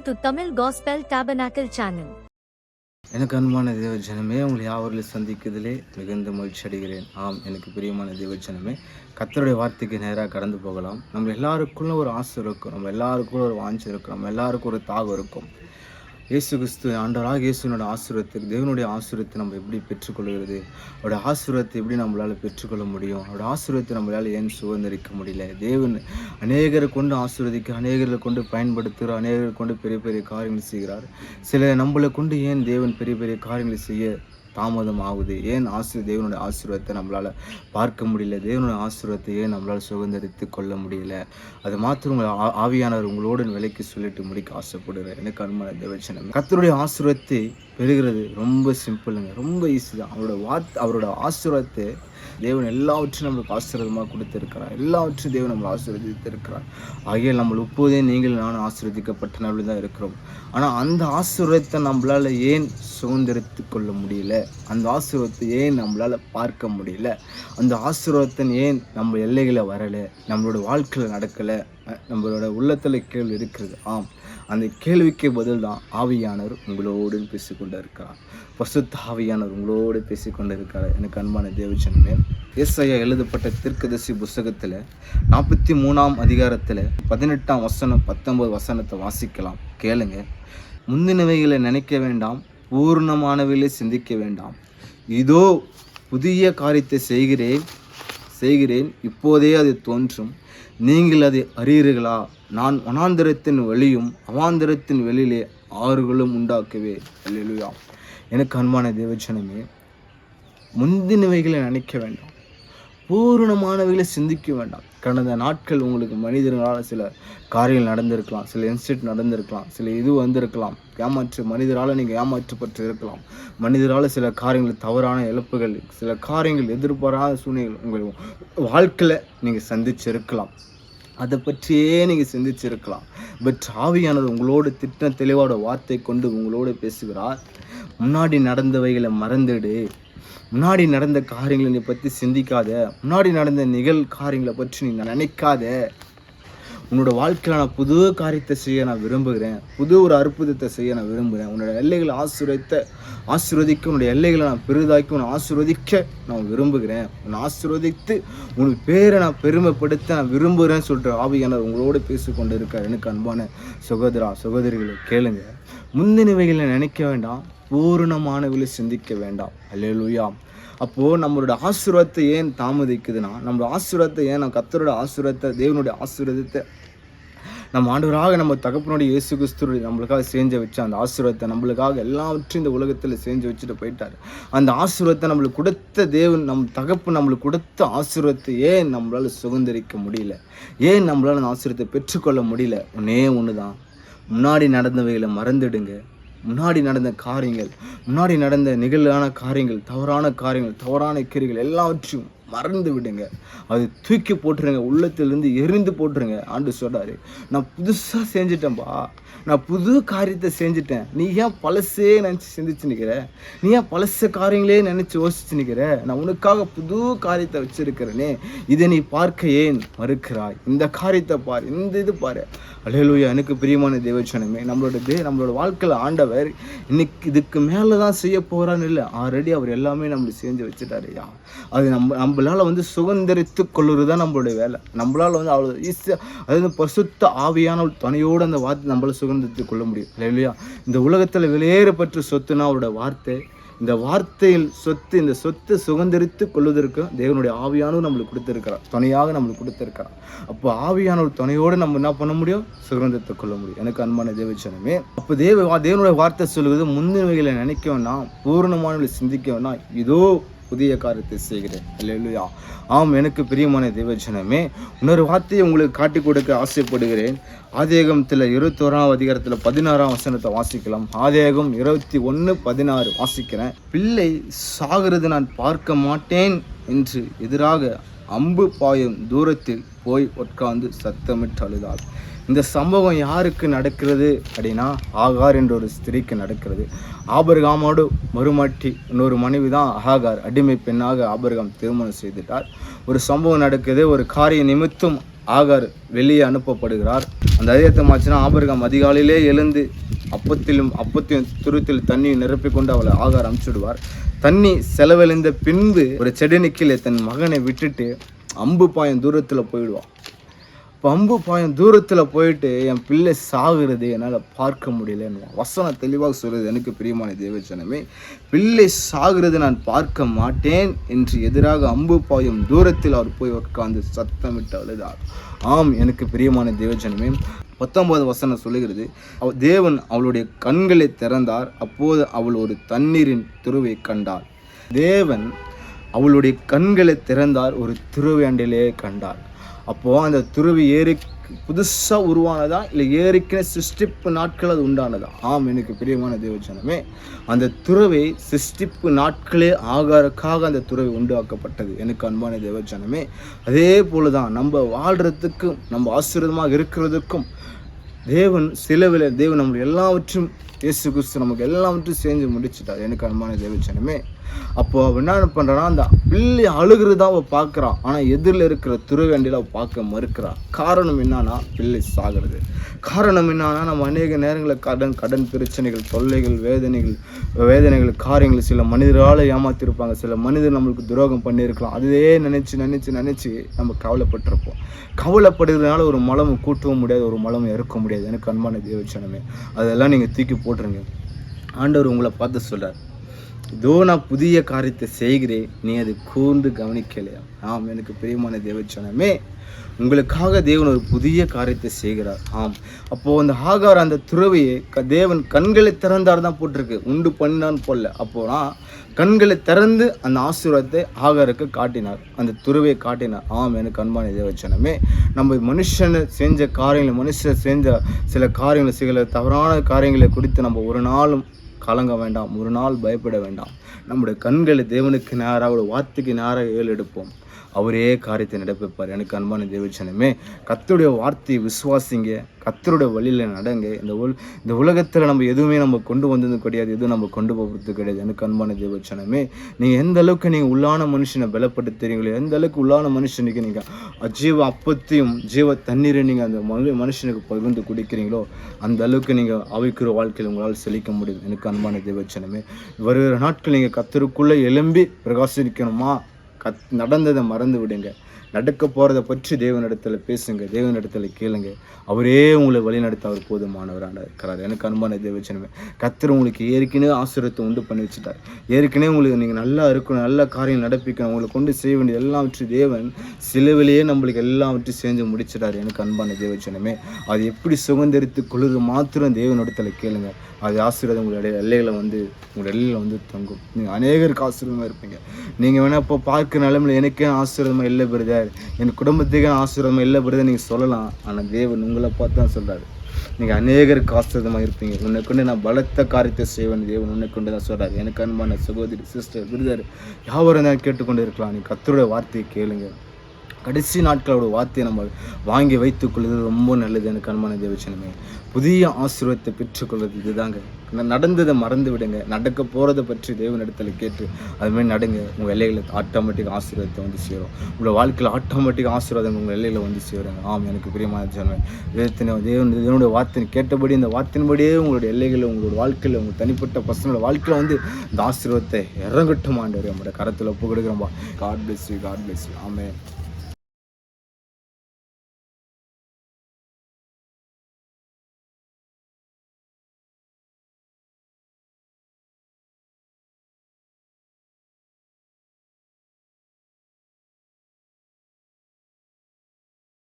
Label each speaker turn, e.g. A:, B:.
A: to Tamil Gospel Tabernacle channel.
B: எனக்கு அன்பான தேவஜனமே, உங்களை யாவரில் சந்திக்கிறதிலே மிகுந்த மகிழ்ச்சி அடைகிறேன். ஆம், எனக்கு பிரியமான தேவஜனமே, கர்த்தருடைய வார்த்தைக்கு நேராக கடந்து போகலாம். நம்ம எல்லாருக்குள்ள ஒரு ஆசை இருக்கும், நம்ம எல்லாருக்குள்ள ஒரு வாஞ்சை இருக்கும், நம்ம எல்லாருக்கும் ஒரு தாகம் இருக்கும். இயேசு கிறிஸ்து ஆண்டவராக இயேசுனோட ஆசீர்வாதத்துக்கு தேவனுடைய ஆசீர்வாதத்தை நம்ம எப்படி பெற்றுக்கொள்கிறது, அவருடைய ஆசீர்வாதத்தை எப்படி நம்மளால் பெற்றுக்கொள்ள முடியும், அவருடைய ஆசீர்வாதத்தை நம்மளால் ஏன் சுதந்திரிக்க முடியல? தேவன் அநேகரை கொண்டு ஆசீர்வதிக்க, அநேகரை கொண்டு பயன்படுத்துகிறார், அநேகரை கொண்டு பெரிய பெரிய காரியங்கள் செய்கிறார். சில நம்மளை கொண்டு ஏன் தேவன் பெரிய பெரிய காரியங்களை செய்ய தாமதம் ஆகுது? ஏன் தேவனுடைய ஆசீர்வாதத்தை நம்மளால் பார்க்க முடியல? தேவனுடைய ஆசீர்வாதத்தை ஏன் நம்மளால் சுதந்திரித்து கொள்ள முடியல? அது மாத்திரம் ஆவியானவர் உங்களோடு விலைக்கு சொல்லிட்டு முடிக்க ஆசைப்படுகிறேன். எனக்கு அன்பான தேவச்சனம், கர்த்தருடைய ஆசீர்வாதத்தை பெறுகிறது ரொம்ப சிம்பிளுங்க, ரொம்ப ஈஸி தான். அவரோட ஆசீர்வாதத்தை தேவன் எல்லாவற்றையும் நம்மளுக்கு ஆசீர்வாதமாக கொடுத்திருக்கிறார். எல்லாவற்றையும் தேவன் நம்மளை ஆசீர்வதித்திருக்கிறார். ஆகிய நம்ம இப்போதே நீங்கள் நானும் ஆசீர்வதிக்கப்பட்ட நாளில் தான் இருக்கிறோம். ஆனால் அந்த ஆசீர்வாதத்தை நம்மளால் ஏன் சுதந்திரித்து கொள்ள முடியல? அந்த ஆசீர்வாதத்தை ஏன் நம்மளால் பார்க்க முடியல? அந்த ஆசீர்வாதத்தை ஏன் நம்ம எல்லைகளை வரலை, நம்மளோட வாழ்க்கையில் நடக்கலை? நம்மளோட உள்ளத்தில் கேள்வி இருக்கிறது. ஆம், அந்த கேள்விக்கு பதில் தான் ஆவியானவர் உங்களோடு பேசிக்கொண்டு இருக்கிறார். பரிசுத்த ஆவியானவர் உங்களோடு பேசிக்கொண்டு இருக்கிறார். எனக்கு அன்பான தேவஜனமே, ஏசாயா எழுதப்பட்ட தீர்க்கதரிசி புஸ்தகத்தில் 43ஆம் அதிகாரத்தில் 18ஆம் வசனம் 19 வசனத்தை வாசிக்கலாம், கேளுங்க. முந்தினவைகளை நினைக்க வேண்டாம், பூர்ணமானவைகளை சிந்திக்க வேண்டாம். இதோ புதிய காரியத்தை செய்கிறேன், இப்போதே அது தோன்றும், நீங்கள் அதை அறியீர்களா? நான் வனாந்திரத்தின் வழியும் அவாந்திரத்தின் வெளியிலே ஆறுகளும் உண்டாக்குவே. அல்லேலூயா. எனக்கு அன்பான தேவஜனமே, முந்தினவைகளை நினைக்க வேண்டாம், பூரணமானவைகளை சிந்திக்க வேண்டாம். கடந்த நாட்கள் உங்களுக்கு மனிதர்களால் சில காரியங்கள் நடந்திருக்கலாம், சில இன்சிடென்ட் நடந்திருக்கலாம், சில இது வந்திருக்கலாம், மனிதரால் நீங்கள் ஏமாற்றப்பட்டு இருக்கலாம், மனிதரால் சில காரியங்கள், தவறான இழப்புகள், சில காரியங்கள், எதிர்பாராத சூழ்நிலைகள் உங்கள் வாழ்க்கையில் நீங்கள் சந்திச்சிருக்கலாம். அதை பற்றியே நீங்கள் சிந்திச்சிருக்கலாம். பட் ஆவியானவர் உங்களோட திட்ட தெளிவான வார்த்தை கொண்டு உங்களோடு பேசுகிறார். முன்னாடி நடந்தவைகளை மறந்துடு, முன்னாடி நடந்த காரியங்களை நீ பற்றி சிந்திக்காத, முன்னாடி நடந்த காரியங்களை பற்றி நீ நினைக்காத. உன்னோட வாழ்க்கையில் நான் புது காரியத்தை செய்ய நான் விரும்புகிறேன், புது ஒரு அற்புதத்தை செய்ய நான் விரும்புகிறேன். உன்னோட எல்லைகளை ஆசீர்வதிக்க, உன்னுடைய எல்லைகளை நான் பெரிதாக்கி உன்னை ஆசீர்வதிக்க நான் விரும்புகிறேன். உன்னை ஆசீர்வதித்து உனக்கு பேரை நான் பெருமைப்படுத்த நான் விரும்புகிறேன்னு சொல்லிட்டு ஆவியானவர் உங்களோடு பேசிக்கொண்டு இருக்கார். எனக்கு அன்பான சகோதரிகளை கேளுங்க. முந்தினவைகளை நினைக்க வேண்டாம், பூரணமானவைகளை சிந்திக்க வேண்டாம். அல்லேலூயா. அப்போது நம்மளோட ஆசீர்வாதத்தை ஏன் தாமதிக்குதுன்னா, நம்மளோட ஆசீர்வாதத்தை ஏன் நம்ம கர்த்தரோட ஆசீர்வாதத்தை, தேவனுடைய ஆசீர்வாதத்தை நம்ம ஆண்டவராக நம்ம தகப்பனுடைய இயேசு கிறிஸ்து நம்மளுக்காக செஞ்சு வச்சு அந்த ஆசீர்வாதத்தை நம்மளுக்காக எல்லாவற்றையும் இந்த உலகத்தில் செஞ்சு வச்சுட்டு போயிட்டார். அந்த ஆசீர்வாதத்தை நம்மளுக்கு கொடுத்த தேவன், நம்ம தகப்பு நம்மளுக்கு கொடுத்த ஆசீர்வாதத்தை ஏன் நம்மளால் சுதந்திரிக்க முடியல? ஏன் நம்மளால் அந்த ஆசீர்வாதத்தை பெற்றுக்கொள்ள முடியல? ஒன்று தான், முன்னாடி நடந்தவைகளை மறந்துடுங்க. முன்னாடி நடந்த காரியங்கள், முன்னாடி நடந்த நிகழ்வான காரியங்கள், தவறான காரியங்கள், தவறான கிரிகள் எல்லாவற்றையும் மறந்து விடுங்க. அது தூக்கி போட்டுருங்க, உள்ளத்திலிருந்து எரிந்து போட்டுருங்க. ஆண்டு சொல்றாரு, நான் புதுசாக செஞ்சிட்டேன்பா, நான் புது காரியத்தை செஞ்சுட்டேன். நீ ஏன் பழசே நினச்சி சிந்திச்சு நிற்கிற? நீ ஏன் பழச காரியங்களே நினச்சி யோசிச்சு நிற்கிற? நான் உனக்காக புது காரியத்தை வச்சிருக்கிறேனே, இதை நீ பார்க்க ஏன் மறுக்கிறாய்? இந்த காரியத்தை பாரு, இந்த இது பாரு. அல்லேலூயா. எனக்கு பிரியமான தேவச்சனமே, நம்மளோட வாழ்க்கையில் ஆண்டவர் இன்னைக்கு இதுக்கு மேலே தான் செய்ய போகிறான்னு இல்லை, ஆல்ரெடி அவர் எல்லாமே நம்மளுக்கு செஞ்சு வச்சுட்டாருயா. அது நம்மளால் சுதந்திரித்து கொள்ளுறது தான் நம்மளுடைய வேலை. நம்மளால் அவ்வளோ ஈஸியாக, அதாவது பரிசுத்த ஆவியான துணையோடு அந்த வார்த்தை நம்மளால் சுதந்திரித்து கொள்ள முடியும். இல்லையா? இந்த உலகத்தில் வெளியேறப்பட்ட சொத்துனா அவரோட வார்த்தை. இந்த வார்த்தையில் இந்த சொத்தை சுதந்திரித்து கொள்வதற்கு தேவனுடைய ஆவியானவர் நம்மளுக்கு கொடுத்திருக்கிறார், துணையாக நம்மளுக்கு கொடுத்திருக்கிறார். அப்போ ஆவியானவர் துணையோடு நம்ம என்ன பண்ண முடியும்? சுதந்திரத்தை கொள்ள முடியும். எனக்கு அன்பான தேவச்சனமே, அப்போ தேவனுடைய வார்த்தை சொல்லுவது, முன்னிலைகளை நினைக்க வேண்டாம், பூர்ணமானவர்களை சிந்திக்க வேண்டாம், இதோ புதிய காரியத்தை செய்கிறேன். அல்லேலூயா. ஆம், எனக்கு பிரியமான தேவஜனமே, இன்னொரு வார்த்தையை உங்களுக்கு காட்டி கொடுக்க ஆசைப்படுகிறேன். ஆதியாகமத்தில் 21ஆம் அதிகாரத்தில் 16ஆம் வசனத்தை வாசிக்கலாம். ஆதியாகமம் 21:16 வாசிக்கிறேன். பிள்ளை சாகிறது நான் பார்க்க மாட்டேன் என்று எதிராக அம்பு பாயும் தூரத்தில் போய் உட்கார்ந்து சத்தமிட்டு அழுதாள். இந்த சம்பவம் யாருக்கு நடக்கிறது அப்படின்னா, ஆகார் என்ற ஒரு ஸ்திரீக்கு நடக்கிறது. ஆபிரகாமோடு மறுமாட்டி இன்னொரு மனைவி தான் ஆகார், அடிமை பெண்ணாக ஆபிரகாம் திருமணம் செய்துட்டார். ஒரு சம்பவம் நடக்குது, ஒரு காரிய நிமித்தம் ஆகார் வெளியே அனுப்பப்படுகிறார். அந்த அதிகாரமாச்சுன்னா ஆபிரகாம் அதிகாலையிலே எழுந்து அப்பத்தையும் துருத்தில் தண்ணி நிரப்பி கொண்டு அவளை ஆகாரம் அனுப்பிச்சுடுவார். தண்ணி செலவழிந்த பின்பு ஒரு செடினிக்கிலே தன் மகனை விட்டுட்டு அம்பு பாயம் தூரத்தில் போயிடுவான். இப்போ அம்பு பாயம் தூரத்தில் போயிட்டு என் பிள்ளை சாகுறது என்னால் பார்க்க முடியலன்னு வசனம் தெளிவாக சொல்கிறது. எனக்கு பிரியமான தேவஜனமே, பிள்ளை சாகுறது நான் பார்க்க மாட்டேன் என்று எதிராக அம்பு பாயும் தூரத்தில் அவர் போய் உட்கார்ந்து சத்தமிட்டு அழுதார். ஆம், எனக்கு பிரியமான தேவஜனமே, 19 வசனம் சொல்லுகிறது, தேவன் அவளுடைய கண்களை திறந்தார். அப்போது அவள் ஒரு தண்ணீரின் துருவை கண்டாள். தேவன் அவளுடைய கண்களை திறந்தார், ஒரு துருவையண்டிலே கண்டார். அப்போது அந்த துருவி புதுசாக உருவானதா இல்லை ஏற்கனவே சிருஷ்டிப்பு நாட்கள் அது உண்டானதா? ஆம், எனக்கு பிரியமான தேவஜனமே, அந்த துறவை சிருஷ்டிப்பு நாட்களே ஆகாரக்காக அந்த துறவை உண்டாக்கப்பட்டது. எனக்கு அன்பான தேவஜனமே, அதே போல தான் நம்ம வாழ்கிறதுக்கும் நம்ம ஆசீர்வாதமாக இருக்கிறதுக்கும் தேவன் தேவன் நம்ம எல்லாவற்றும் இயேசு கிறிஸ்து நமக்கு எல்லாவற்றையும் செஞ்சு முடிச்சுட்டார். எனக்கு அன்பான தேவஜனமே, அப்போ அவன் என்ன பண்ணுறான்னா, அந்த பிள்ளை அழுகிறது தான் அவள் பார்க்குறான். ஆனால் எதிரில் இருக்கிற துருவேண்டியில் அவள் பார்க்க மறுக்கிறான். காரணம் என்னன்னா, பிள்ளை சாகிறது. காரணம் என்னன்னா, நம்ம அநேக நேரங்களில் கடன் பிரச்சனைகள், தொல்லைகள், வேதனைகள் காரியங்கள் சில மனிதரால் ஏமாத்திருப்பாங்க. சில மனிதர் நம்மளுக்கு துரோகம் பண்ணியிருக்கலாம். அதே நினச்சி நம்ம கவலைப்பட்டிருப்போம். கவலைப்படுறதுனால ஒரு மலமும் கூட்டவும் முடியாது, ஒரு மலமும் இறக்க முடியாது. எனக்கு அன்பான தேவஜனமே, அதெல்லாம் நீங்கள் தூக்கி போட்டுருங்க. ஆண்டவர் உங்களை பார்த்து சொல்கிறார், இதோ நான் புதிய காரியத்தை செய்கிறேன், நீ அது கூர்ந்து கவனிக்கலையா? ஆம், எனக்கு பிரியமான தேவஜனமே, உங்களுக்காக தேவன் ஒரு புதிய காரியத்தை செய்கிறார். ஆம், அப்போது அந்த ஆகார் அந்த துறவையை தேவன் கண்களை திறந்தார் தான் போட்டிருக்கு, உண்டு பண்ணினான்னு போடல. அப்போனா கண்களை திறந்து அந்த ஆசீர்வாதத்தை ஆகாருக்கு காட்டினார், அந்த துறவையை காட்டினார். ஆம், எனக்கு அன்பான தேவஜனமே, நம்ம மனுஷனை செஞ்ச காரியங்களை, மனுஷன் செஞ்ச சில காரியங்களை, சில தவறான காரியங்களை குறித்து நம்ம ஒரு நாளும் கலங்க வேண்டாம், ஒரு நாள் பயப்பட வேண்டாம். நம்முடைய கண்களை தேவனுக்கு நேராக, ஒரு வார்த்தைக்கு நேராக ஏறெடுப்போம். அவரே காரியத்தை நடப்பிப்பார். எனக்கு அன்பான தேவஜனமே, கர்த்தருடைய வார்த்தையை விசுவாசிங்க, கர்த்தருடைய வழியில் நடங்க. இந்த உலகத்தில் நம்ம எதுவுமே நம்ம கொண்டு வந்தது கிடையாது, எதுவும் நம்ம கொண்டு போகிறது கிடையாது. எனக்கு அன்பான தேவஜனமே, நீங்கள் எந்த அளவுக்கு நீங்கள் உள்ளான மனுஷனை பலப்படுத்துறீங்களோ, எந்த அளவுக்கு உள்ளான மனுஷனுக்கு நீங்கள் ஜீவ அப்பத்தையும் ஜீவ தண்ணீரை நீங்கள் அந்த மனுஷனுக்கு பகிர்ந்து குடிக்கிறீங்களோ, அந்த அளவுக்கு நீங்கள் அவைக்கிற வாழ்க்கையில் உங்களால் செழிக்க முடியும். எனக்கு அன்பான தேவஜனமே, வருகிற நாட்கள் நீங்கள் கர்த்தருக்குள்ளே எழும்பி பிரகாசிக்கணுமா? நடந்ததை மறந்து விடுங்க. நடக்க போகிறத பற்றி தேவனிடத்தில் பேசுங்க, தேவனிடத்தில் கேளுங்க. அவரே உங்களை வழிநடத்த அவர் போதுமானவராக இருக்கிறார். எனக்கு அன்பான தேவஜனமே, கர்த்தர் உங்களுக்கு ஏற்கனவே ஆசீர்வாதத்தை உண்டு பண்ணி வச்சுட்டார். ஏற்கனவே உங்களுக்கு நீங்கள் நல்லா இருக்கணும், நல்ல காரியம் நடப்பிக்கணும், உங்களை கொண்டு செய்ய வேண்டிய எல்லாவற்றையும் தேவன் சிலுவிலேயே நம்மளுக்கு எல்லாவற்றையும் செஞ்சு முடிச்சிட்டார். எனக்கு அன்பான தேவஜனமே, அது எப்படி சுதந்திரித்து கொள்வது மாத்திரம் தேவனிடத்தில் கேளுங்க. அது ஆசீர்வாதம் உங்களுடைய உங்களுடைய எல்லையில் வந்து தங்கும். நீங்கள் அநேகருக்கு ஆசீர்வாதமாக இருப்பீங்க. நீங்கள் வேணால் இப்போ பார்க்குற நிலைமையில் எனக்கே ஆசீர்வாதமாக இல்லை பிரதர், என் குடும்பத்துக்கே ஆசீர்வாதமாக இல்லை பிரதர் நீங்கள் சொல்லலாம். ஆனால் தேவன் உங்களை பார்த்து தான் சொல்கிறாரு, நீங்கள் அநேகருக்கு ஆசீர்வாதமாக இருப்பீங்க. உன்னை கொண்டு நான் பலத்த காரியத்தை செய்வேன் தேவன் உன்னை கொண்டு தான் சொல்கிறார். எனக்கு அன்பான சகோதரி, சிஸ்டர், பிரதர், யாவரும் தான் கேட்டுக்கொண்டு இருக்கலாம். நீ கர்த்தருடைய வார்த்தையை கேளுங்க. கடைசி நாட்களோட வார்த்தையை நம்ம வாங்கி வைத்துக்கொள்வது ரொம்ப நல்லது. எனக்கு அன்பான தேவஜனமே, புதிய ஆசீர்வாதத்தை பெற்றுக்கொள்வது இதுதாங்க. நடந்ததை மறந்து விடுங்க, நடக்க போகிறத பற்றி தேவனிடத்தில் கேட்டு அதுமாதிரி நடுங்க. உங்கள் எல்லைகளை ஆட்டோமேட்டிக் ஆசீர்வாதத்தை வந்து சேரும். உங்களோட வாழ்க்கையில் ஆட்டோமேட்டிக் ஆசீர்வாதம் உங்கள் எல்லையில் வந்து சேருங்க. ஆம், எனக்கு பிரியமான ஜனமே, தேவனுடைய வார்த்தை கேட்டபடி இந்த வார்த்தையின்படியே உங்களுடைய எல்லைகளில், உங்களோட வாழ்க்கையில், உங்கள் தனிப்பட்ட பர்சனோட வாழ்க்கையில் வந்து இந்த ஆசீர்வாதத்தை இறங்கட்டும் ஆண்டவரே. நம்மளோட கரத்தில் ஒப்பு கொடுக்குறோம்பா. God bless you, God bless you. Amen.